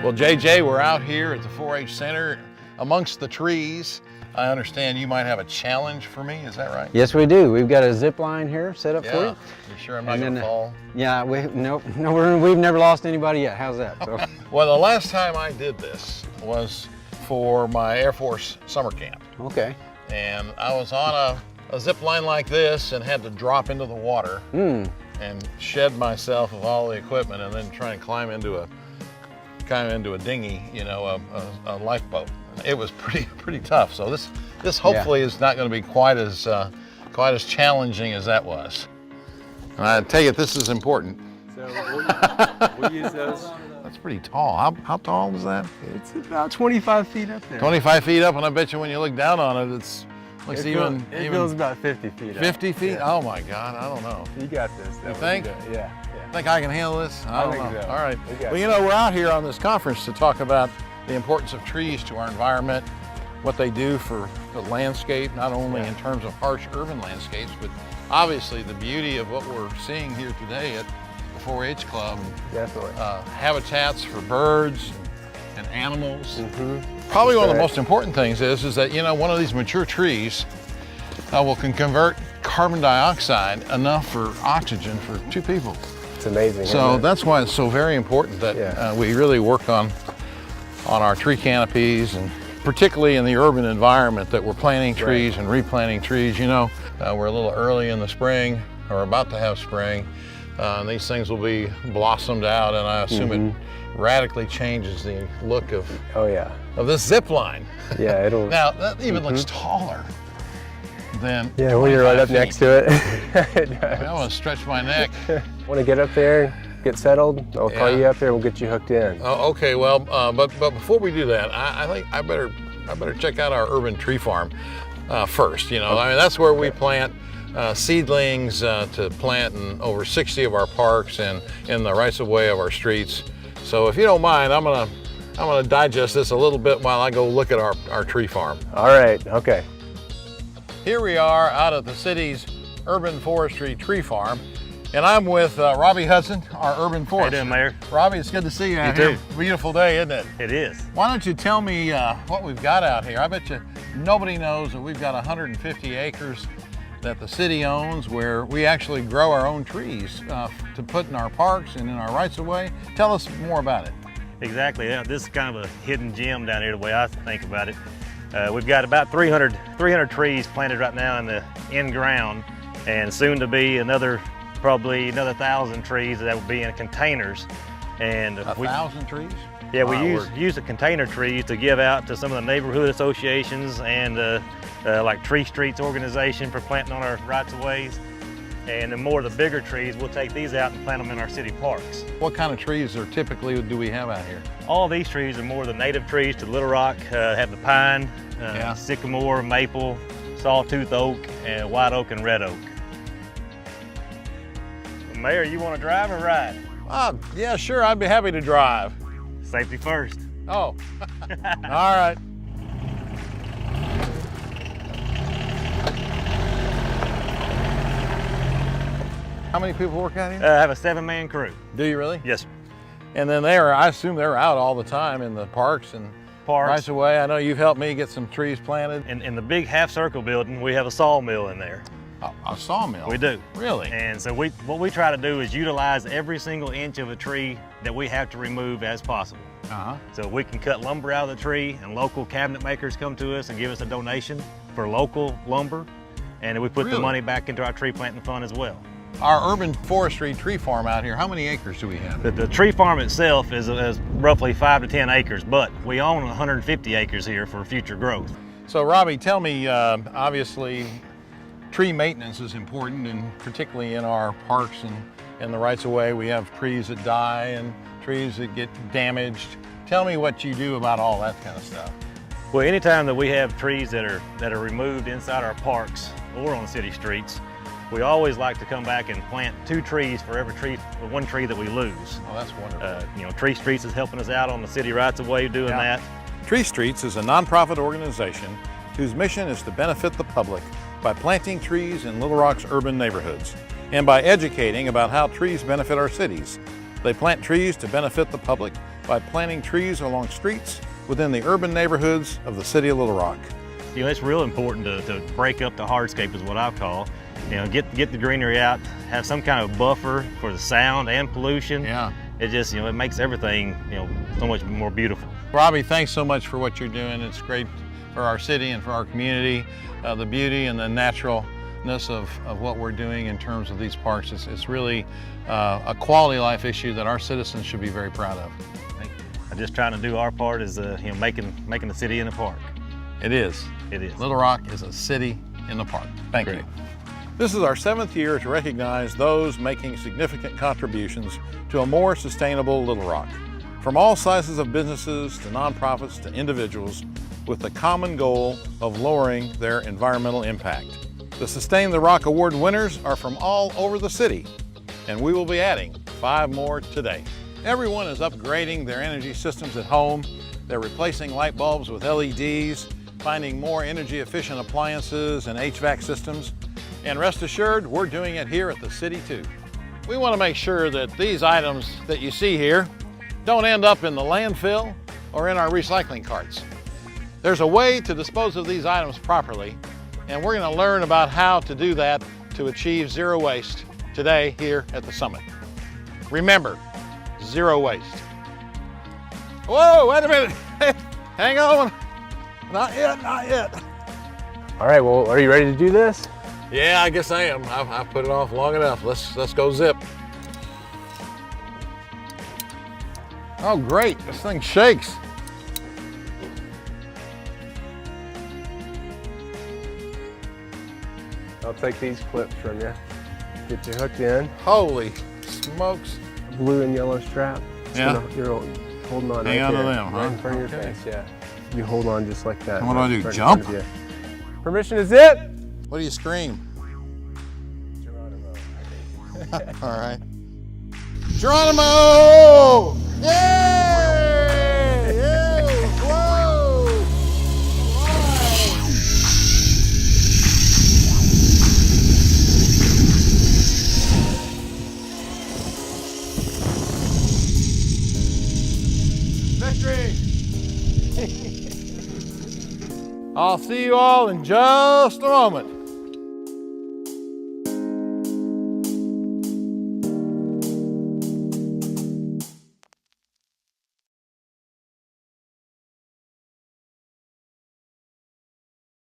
Well, JJ, we're out here at the 4-H Center amongst the trees. I understand you might have a challenge for me, is that right? Yes, we do. We've got a zip line here set up for you. You sure I'm not going to fall? Yeah, we've never lost anybody yet. How's that? So. Well, the last time I did this was for my Air Force summer camp. Okay. And I was on a zip line like this and had to drop into the water and shed myself of all the equipment and then try and climb into a dinghy, you know, a lifeboat. It was pretty tough. So this hopefully is not going to be quite as challenging as that was. And I tell you, this is important. So we'll use those. That's pretty tall. How tall is that? It's about 25 feet up there. 25 feet up, and I bet you when you look down on it, it feels about 50 feet up. 50 feet? Yeah. Oh my God, I don't know. You got this. You think? Yeah. Think I can handle this? I think know. so. All right. got Well, you know, we're out here on this conference to talk about the importance of trees to our environment, what they do for the landscape, not only in terms of harsh urban landscapes, but obviously the beauty of what we're seeing here today at the 4-H Club. Definitely. Habitats for birds and animals. Mm-hmm. Probably one of the most important things is that, you know, one of these mature trees can convert carbon dioxide enough for oxygen for 2 people. It's amazing. So that's why it's so very important that we really work on our tree canopies, and particularly in the urban environment, that we're planting trees and replanting trees. You know, we're a little early in the spring, or about to have spring, and these things will be blossomed out, and I assume it radically changes the look of this zip line. Yeah, it'll. Now that even looks taller than. Yeah, when you're right up next to it. I want to stretch my neck. Want to get up there, get settled? I'll call you up there. We'll get you hooked in. Oh, okay. Well, but before we do that, I think I better check out our urban tree farm first. You know, I mean, that's where we plant seedlings to plant in over 60 of our parks and in the rights of way of our streets. So if you don't mind, I'm gonna digest this a little bit while I go look at our tree farm. All right. Okay. Here we are out at the city's urban forestry tree farm. And I'm with Robbie Hudson, our urban forester. How you doing, Mayor? Robbie, it's good to see you out You here. too. Beautiful day, isn't it? It is. Why don't you tell me what we've got out here? I bet you nobody knows that we've got 150 acres that the city owns, where we actually grow our own trees to put in our parks and in our rights of way. Tell us more about it. Exactly. Yeah, this is kind of a hidden gem down here, the way I think about it. We've got about 300 trees planted right now in ground, and soon to be probably another 1,000 trees that will be in containers. And 1,000 trees? Yeah, we use the container trees to give out to some of the neighborhood associations and like Tree Streets organization for planting on our rights of ways. And then more of the bigger trees, we'll take these out and plant them in our city parks. What kind of trees typically do we have out here? All these trees are more the native trees to Little Rock. Have the pine, sycamore, maple, sawtooth oak, and white oak and red oak. Mayor, you want to drive or ride? Yeah, sure, I'd be happy to drive. Safety first. Oh, all right. How many people work out here? I have a 7-man crew. Do you really? Yes, sir. And then I assume they're out all the time in the parks and rights of way. I know you've helped me get some trees planted. In the big half-circle building, we have a sawmill in there. A sawmill? We do. Really? And so what we try to do is utilize every single inch of a tree that we have to remove as possible. So we can cut lumber out of the tree, and local cabinet makers come to us and give us a donation for local lumber, and we put the money back into our tree planting fund as well. Our urban forestry tree farm out here, how many acres do we have? The tree farm itself is roughly 5 to 10 acres, but we own 150 acres here for future growth. So Robbie, tell me, obviously, tree maintenance is important, and particularly in our parks and in the rights of way, we have trees that die and trees that get damaged. Tell me what you do about all that kind of stuff. Well, anytime that we have trees that are removed inside our parks or on city streets, we always like to come back and plant 2 trees for every one tree that we lose. Oh, that's wonderful. You know, Tree Streets is helping us out on the city rights of way doing that. Tree Streets is a nonprofit organization whose mission is to benefit the public by planting trees in Little Rock's urban neighborhoods and by educating about how trees benefit our cities. They plant trees to benefit the public by planting trees along streets within the urban neighborhoods of the city of Little Rock. You know, it's real important to break up the hardscape is what I call. You know, get the greenery out, have some kind of buffer for the sound and pollution. Yeah. It just, you know, it makes everything, you know, so much more beautiful. Robbie, thanks so much for what you're doing. It's great for our city and for our community. The beauty and the naturalness of what we're doing in terms of these parks, it's really a quality life issue that our citizens should be very proud of. Thank you. I'm just trying to do our part as, you know, making the city in a park. It is. It is. Little Rock is a city in the park. Thank Great. you. This is our 7th year to recognize those making significant contributions to a more sustainable Little Rock. From all sizes of businesses to nonprofits to individuals, with the common goal of lowering their environmental impact. The Sustain the Rock Award winners are from all over the city, and we will be adding 5 more today. Everyone is upgrading their energy systems at home. They're replacing light bulbs with LEDs, finding more energy efficient appliances and HVAC systems. And rest assured, we're doing it here at the city too. We want to make sure that these items that you see here don't end up in the landfill or in our recycling carts. There's a way to dispose of these items properly, and we're going to learn about how to do that to achieve zero waste today here at the summit. Remember, zero waste. Whoa, wait a minute. Hang on. Not yet, not yet. All right, well, are you ready to do this? Yeah, I guess I am. I've put it off long enough. Let's go zip. Oh, great. This thing shakes. I'll take these clips from you. Get you hooked in. Holy smokes. Blue and yellow strap. Yeah. You're holding on Hang right on to there, them, right huh? in front of your Okay. face, yeah. You hold on just like that. And what do I do, right in jump? front of you. Permission to zip. What do you scream? All right. Geronimo! Yay! Yay! Whoa! Victory! I'll see you all in just a moment.